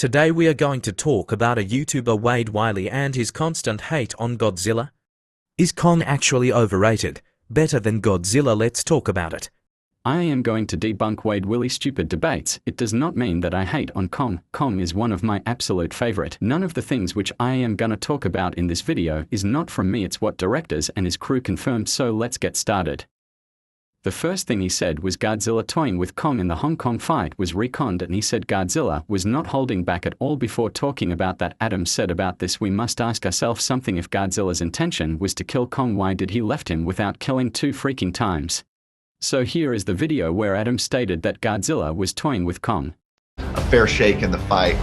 Today we are going to talk about a YouTuber Wade Wiley and his constant hate on Godzilla. Is Kong actually overrated? Better than Godzilla? Let's talk about it. I am going to debunk Wade Wiley's stupid debates. It does not mean that I hate on Kong. Kong is one of my absolute favorite. None of the things which I am gonna talk about in this video is not from me, it's what directors and his crew confirmed, so let's get started. The first thing he said was Godzilla toying with Kong in the Hong Kong fight was reconned, and he said Godzilla was not holding back at all. Before talking about that, Adam said about this, we must ask ourselves something. If Godzilla's intention was to kill Kong, why did he left him without killing 2 freaking times? So here is the video where Adam stated that Godzilla was toying with Kong. A fair shake in the fight.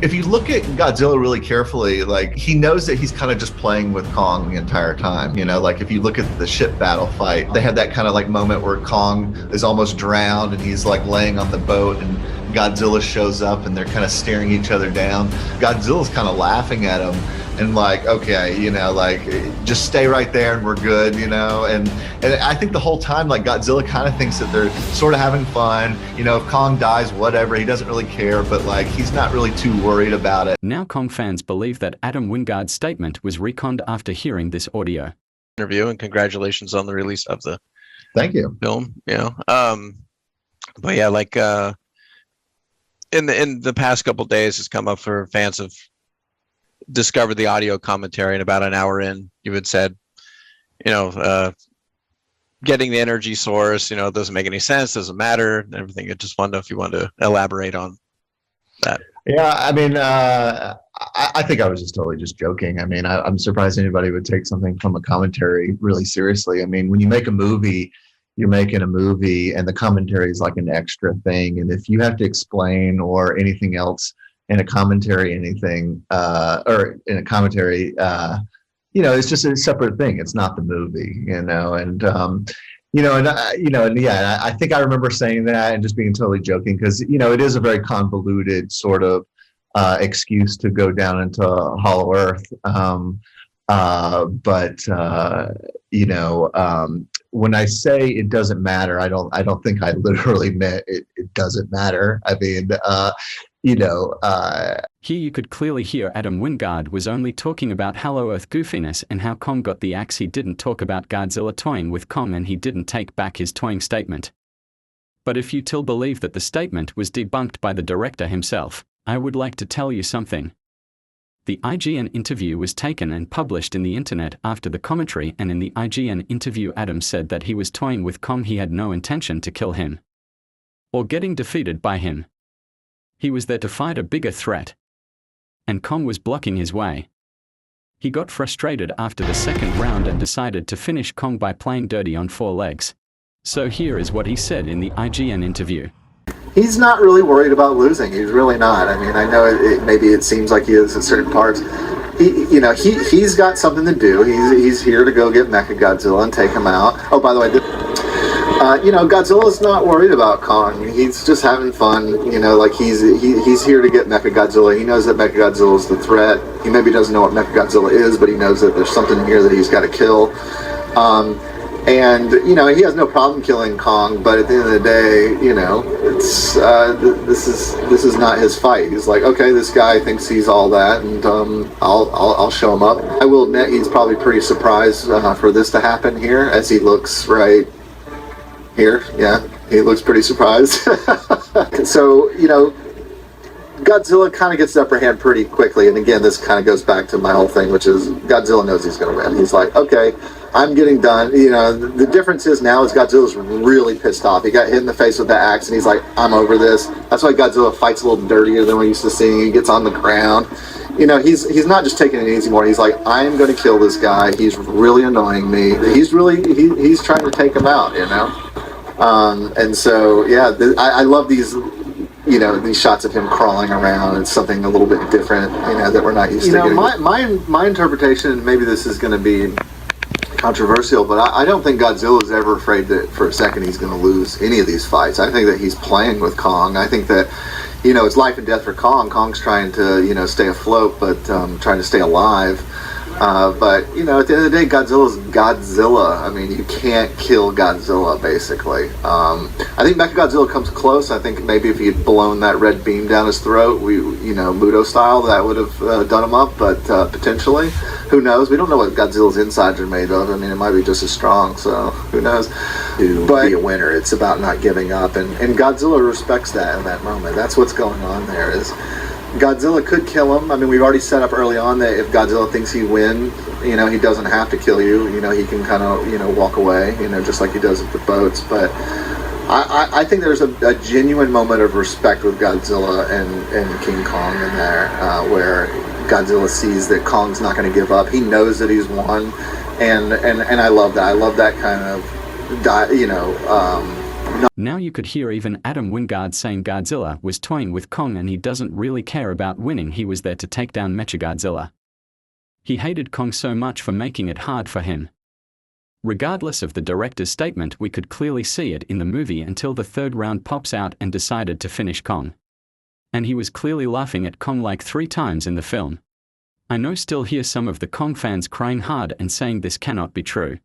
If you look at Godzilla really carefully, like, he knows that he's kind of just playing with Kong the entire time. You know, like if you look at the ship battle fight, they have that kind of like moment where Kong is almost drowned and he's like laying on the boat and Godzilla shows up and they're kind of staring each other down. Godzilla's kind of laughing at him and like, okay, you know, like just stay right there and we're good, you know. And I think the whole time, like, Godzilla kind of thinks that they're sort of having fun. You know, if Kong dies, whatever, he doesn't really care, but like he's not really too worried about it. Now Kong fans believe that Adam Wingard's statement was reconned after hearing this audio. Interview, and congratulations on the release of the Thank you. film. You know, but yeah, like in the past couple days, it's come up for fans have discovered the audio commentary, and about an hour in, you had said, you know, getting the energy source, you know, doesn't make any sense, doesn't matter, and everything. I just wonder if you want to elaborate on that. Yeah, I mean, I think I was just totally just joking. I mean, I'm surprised anybody would take something from a commentary really seriously. I mean, when you make a movie, you're making a movie and the commentary is like an extra thing. And if you have to explain or anything else in a commentary, or in a commentary, you know, it's just a separate thing. It's not the movie, you know, and, you know, and yeah, I think I remember saying that and just being totally joking because, you know, it is a very convoluted sort of excuse to go down into Hollow Earth. But you know, when I say it doesn't matter, I don't think I literally meant it doesn't matter. I mean, you know, Here you could clearly hear Adam Wingard was only talking about Hollow Earth goofiness and how Kong got the axe. He didn't talk about Godzilla toying with Kong, and he didn't take back his toying statement. But if you still believe that the statement was debunked by the director himself, I would like to tell you something. The IGN interview was taken and published in the internet after the commentary, and in the IGN interview Adam said that he was toying with Kong. He had no intention to kill him or getting defeated by him. He was there to fight a bigger threat, and Kong was blocking his way. He got frustrated after the second round and decided to finish Kong by playing dirty on 4 legs. So here is what he said in the IGN interview. He's not really worried about losing. He's really not. I mean, I know maybe it seems like he is at certain parts. You know, he's got something to do. He's here to go get Mechagodzilla and take him out. Oh, by the way, you know, Godzilla's not worried about Kong. He's just having fun. You know, like he's here to get Mechagodzilla. He knows that Mechagodzilla is the threat. He maybe doesn't know what Mechagodzilla is, but he knows that there's something here that he's got to kill. And, you know, he has no problem killing Kong, but at the end of the day, you know, it's this is not his fight. He's like, okay, this guy thinks he's all that, and I'll show him up. I will admit he's probably pretty surprised for this to happen here, as he looks right here. Yeah, he looks pretty surprised. So, you know, Godzilla kind of gets the upper hand pretty quickly, and again, this kind of goes back to my whole thing, which is Godzilla knows he's going to win. He's like, okay, I'm getting done. You know, the difference is now is Godzilla's really pissed off. He got hit in the face with the axe, and he's like, I'm over this. That's why Godzilla fights a little dirtier than we're used to seeing. He gets on the ground. You know, he's not just taking it easy anymore. He's like, I am going to kill this guy. He's really annoying me. He's he's trying to take him out, you know. And so, yeah, I love these, you know, these shots of him crawling around. It's something a little bit different, you know, that we're not used to. You know, my interpretation, maybe this is going to be controversial, but I don't think Godzilla is ever afraid that for a second he's going to lose any of these fights. I think that he's playing with Kong. I think that, you know, it's life and death for Kong. Kong's trying to, you know, stay afloat, but trying to stay alive. But you know, at the end of the day, Godzilla's Godzilla. I mean, you can't kill Godzilla, basically. I think Mechagodzilla comes close. I think maybe if he had blown that red beam down his throat, Muto style, that would have done him up. But potentially, who knows? We don't know what Godzilla's insides are made of. I mean, it might be just as strong. So who knows? To be a winner, it's about not giving up, and Godzilla respects that in that moment. That's what's going on there. Is Godzilla could kill him. I mean, we've already set up early on that if Godzilla thinks he wins, he doesn't have to kill you. He can kind of, walk away, just like he does with the boats. But I think there's a genuine moment of respect with Godzilla and King Kong in there, where Godzilla sees that Kong's not going to give up. He knows that he's won, and I love that. I love that kind of, Now you could hear even Adam Wingard saying Godzilla was toying with Kong and he doesn't really care about winning. He was there to take down Mechagodzilla. He hated Kong so much for making it hard for him. Regardless of the director's statement, we could clearly see it in the movie until the third round pops out and decided to finish Kong. And he was clearly laughing at Kong like 3 times in the film. I know still hear some of the Kong fans crying hard and saying this cannot be true.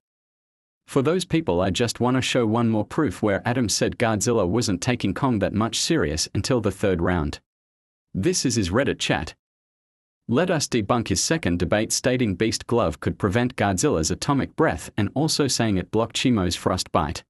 For those people, I just want to show one more proof where Adam said Godzilla wasn't taking Kong that much serious until the third round. This is his Reddit chat. Let us debunk his second debate stating Beast Glove could prevent Godzilla's atomic breath and also saying it blocked Shimo's frostbite.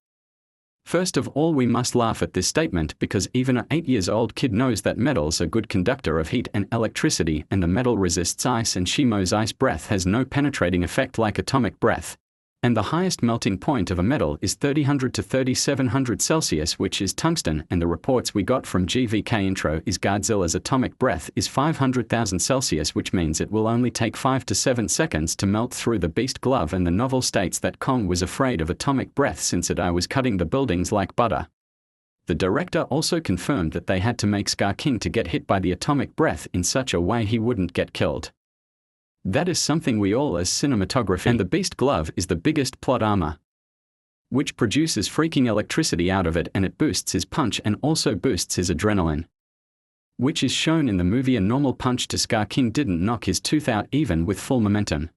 First of all, we must laugh at this statement because even an 8-year-old kid knows that metals are good conductor of heat and electricity and the metal resists ice and Shimo's ice breath has no penetrating effect like atomic breath. And the highest melting point of a metal is 3000 to 3700 Celsius, which is tungsten, and the reports we got from GVK intro is Godzilla's atomic breath is 500,000 Celsius, which means it will only take 5 to 7 seconds to melt through the Beast Glove, and the novel states that Kong was afraid of atomic breath since I was cutting the buildings like butter. The director also confirmed that they had to make Scar King to get hit by the atomic breath in such a way he wouldn't get killed. That is something we all as cinematography, and the Beast Glove is the biggest plot armor, which produces freaking electricity out of it, and it boosts his punch and also boosts his adrenaline, which is shown in the movie. A normal punch to Scar King didn't knock his tooth out even with full momentum.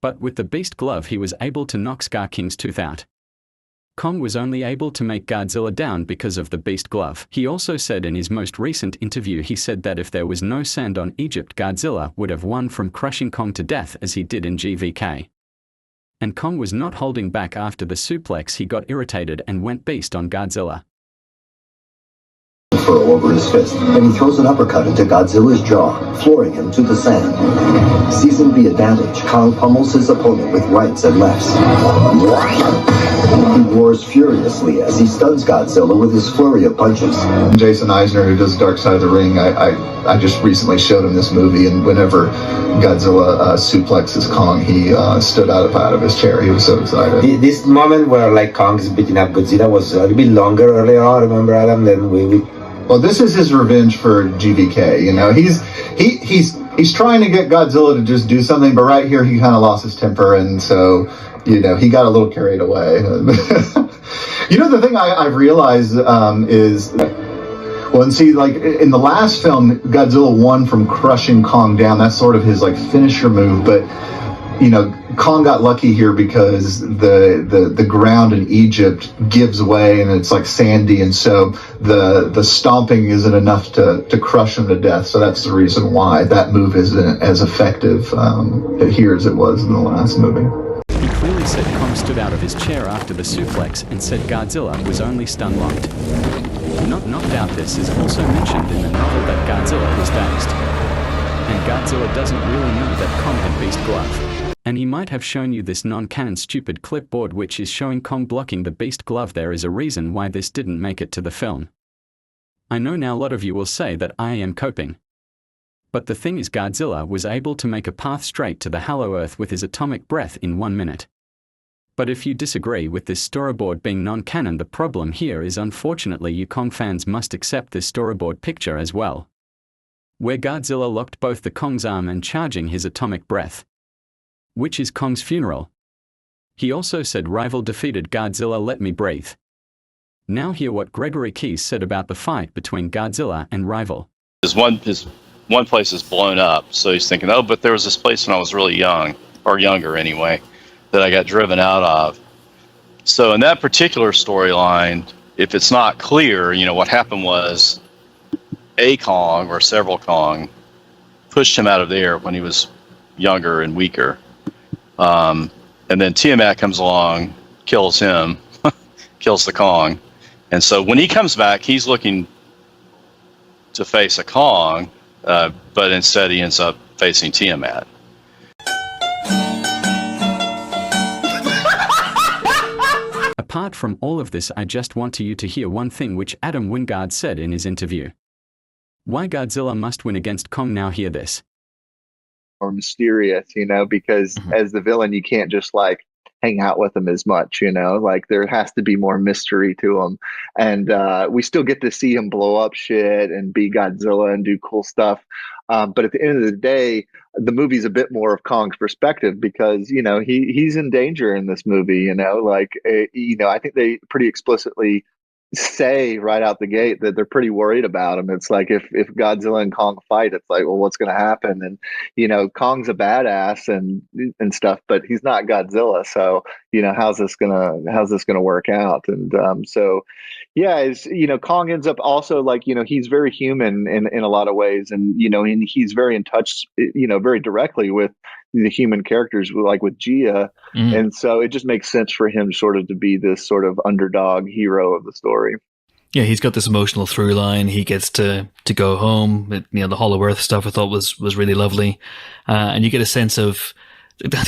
But with the Beast Glove he was able to knock Scar King's tooth out. Kong was only able to make Godzilla down because of the Beast Glove. He also said in his most recent interview, he said that if there was no sand on Egypt, Godzilla would have won from crushing Kong to death as he did in GVK. And Kong was not holding back after the suplex. He got irritated and went beast on Godzilla. Fur over his fist, and he throws an uppercut into Godzilla's jaw, flooring him to the sand. Seizing the advantage, Kong pummels his opponent with rights and lefts. He roars furiously as he stuns Godzilla with his flurry of punches. Jason Eisner, who does Dark Side of the Ring, I just recently showed him this movie, and whenever Godzilla suplexes Kong, he stood out of his chair. He was so excited. This moment where like Kong is beating up Godzilla was a little bit longer earlier on, remember, Adam? Then Well, this is his revenge for GVK. He's trying to get Godzilla to just do something, but right here he kind of lost his temper, and so he got a little carried away. The thing I've realized is, like in the last film, Godzilla won from crushing Kong down. That's sort of his like finisher move, but Kong got lucky here because the ground in Egypt gives way and it's like sandy, and so the stomping isn't enough to crush him to death. So that's the reason why that move isn't as effective here as it was in the last movie. He clearly said Kong stood out of his chair after the suplex and said Godzilla was only stun-locked. Not knocked out. This is also mentioned in the novel that Godzilla was dazed. And Godzilla doesn't really know that Kong had Beast Glove. And he might have shown you this non-canon stupid clipboard which is showing Kong blocking the Beast Glove. There is a reason why this didn't make it to the film. I know now a lot of you will say that I am coping. But the thing is, Godzilla was able to make a path straight to the Hollow Earth with his atomic breath in 1 minute. But if you disagree with this storyboard being non-canon, the problem here is unfortunately you Kong fans must accept this storyboard picture as well, where Godzilla locked both the Kong's arm and charging his atomic breath, which is Kong's funeral. He also said rival defeated Godzilla, let me breathe. Now hear what Gregory Keys said about the fight between Godzilla and rival. There's one one place is blown up. So he's thinking, oh, but there was this place when I was really young, or younger anyway, that I got driven out of. So in that particular storyline, if it's not clear, what happened was a Kong or several Kong pushed him out of there when he was younger and weaker. And then Tiamat comes along, kills him, kills the Kong. And so when he comes back, he's looking to face a Kong, but instead he ends up facing Tiamat. Apart from all of this, I just want you to hear one thing which Adam Wingard said in his interview. Why Godzilla must win against Kong. Now hear this. Or mysterious, because as the villain, you can't just like hang out with him as much, like there has to be more mystery to him. And we still get to see him blow up shit and be Godzilla and do cool stuff. But at the end of the day, the movie's a bit more of Kong's perspective because, he's in danger in this movie, I think they pretty explicitly say right out the gate that they're pretty worried about him. It's like if Godzilla and Kong fight, it's like, well, what's going to happen? And Kong's a badass and stuff, but he's not Godzilla. So how's this gonna work out? And so yeah, Kong ends up also like he's very human in a lot of ways, and and he's very in touch very directly with the human characters, like with Gia. And so it just makes sense for him sort of to be this sort of underdog hero of the story. Yeah, he's got this emotional through line. He gets to go home. The Hollow Earth stuff I thought was really lovely. And you get a sense of,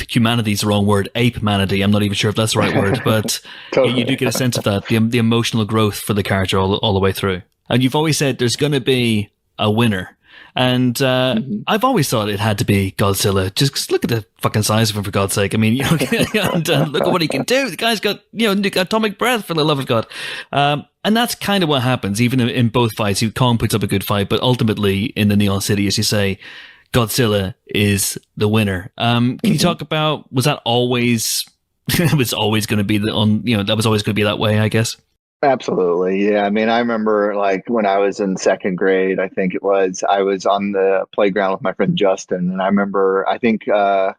humanity is the wrong word, ape-manity. I'm not even sure if that's the right word, but totally. You do get a sense of that, the emotional growth for the character all the way through. And you've always said there's going to be a winner. And I've always thought it had to be Godzilla. Just look at the fucking size of him, for God's sake. I mean, and look at what he can do. The guy's got, atomic breath, for the love of God. And that's kind of what happens, even in both fights. Kong puts up a good fight, but ultimately in the Neon City, as you say, Godzilla is the winner. Can you talk about, was that always, it was always going to be that was always going to be that way, I guess? Absolutely. Yeah. I mean, I remember like when I was in second grade, I think it was, I was on the playground with my friend Justin. And I remember, I think I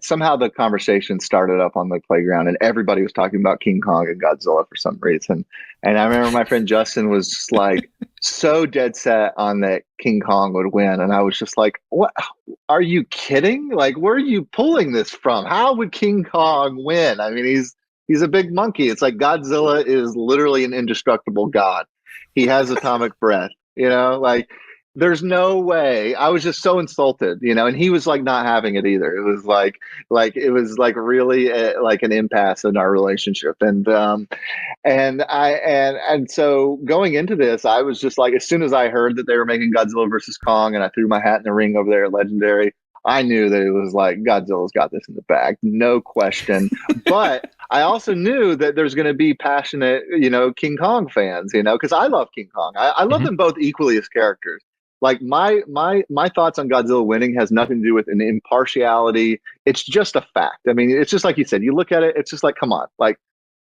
somehow the conversation started up on the playground and everybody was talking about King Kong and Godzilla for some reason. And I remember my friend Justin was just like so dead set on that King Kong would win. And I was just like, what? Are you kidding? Like, where are you pulling this from? How would King Kong win? I mean, he's a big monkey. It's like Godzilla is literally an indestructible god. He has atomic breath, like there's no way. I was just so insulted, and he was like not having it either. It was like it was like really like an impasse in our relationship. And so going into this, I was just like, as soon as I heard that they were making Godzilla versus Kong and I threw my hat in the ring over there at Legendary, I knew that it was like Godzilla's got this in the bag, no question. But I also knew that there's going to be passionate, King Kong fans, because I love King Kong. I love them both equally as characters. Like my thoughts on Godzilla winning has nothing to do with an impartiality. It's just a fact. I mean, it's just like you said. You look at it, it's just like, come on, like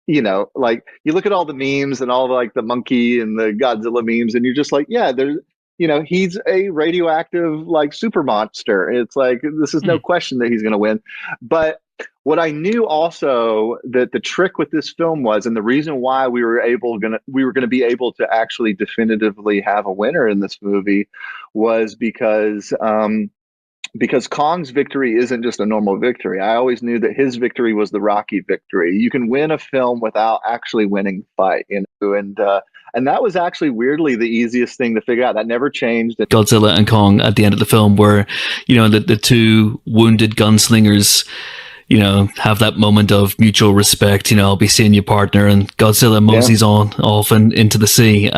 like you look at all the memes and all the monkey and the Godzilla memes, and you're just like, yeah, there's. He's a radioactive super monster. It's like, this is no question that he's going to win. But what I knew also that the trick with this film was, and the reason why we were going to be able to actually definitively have a winner in this movie was because Kong's victory isn't just a normal victory. I always knew that his victory was the Rocky victory. You can win a film without actually winning the fight, and that was actually weirdly the easiest thing to figure out. That never changed. Godzilla and Kong at the end of the film were, the two wounded gunslingers, have that moment of mutual respect. I'll be seeing your partner, and Godzilla moseys off and into the sea.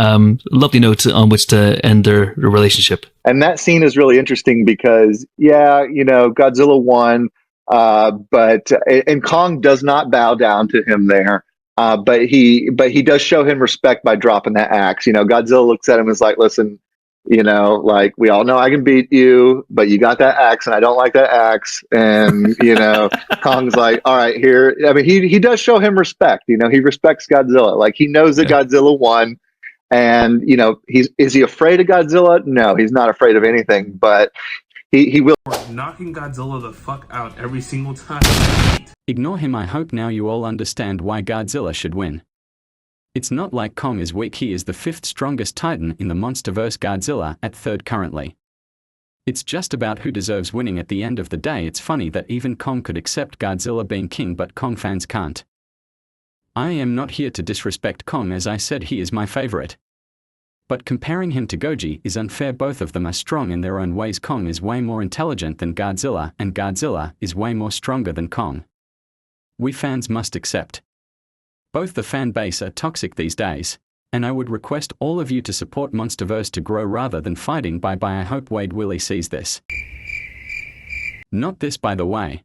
Lovely note on which to end their relationship. And that scene is really interesting because, Godzilla won, but Kong does not bow down to him there. But he does show him respect by dropping that axe. Godzilla looks at him and is like, listen, like we all know I can beat you, but you got that axe and I don't like that axe. And, Kong's like, all right, here. I mean, he does show him respect. He respects Godzilla. Like he knows that Godzilla won. And is he afraid of Godzilla? No, he's not afraid of anything, but he will. Knocking Godzilla the fuck out every single time. Ignore him. I hope now you all understand why Godzilla should win. It's not like Kong is weak. He is the 5th strongest titan in the monsterverse, Godzilla at 3rd currently. It's just about who deserves winning at the end of the day. It's funny that even Kong could accept Godzilla being king, but Kong fans can't. I am not here to disrespect Kong, as I said he is my favorite. But comparing him to Goji is unfair. Both of them are strong in their own ways. Kong is way more intelligent than Godzilla, and Godzilla is way more stronger than Kong. We fans must accept. Both the fan base are toxic these days, and I would request all of you to support Monsterverse to grow rather than fighting. Bye bye. I hope Wade Willie sees this. Not this, by the way.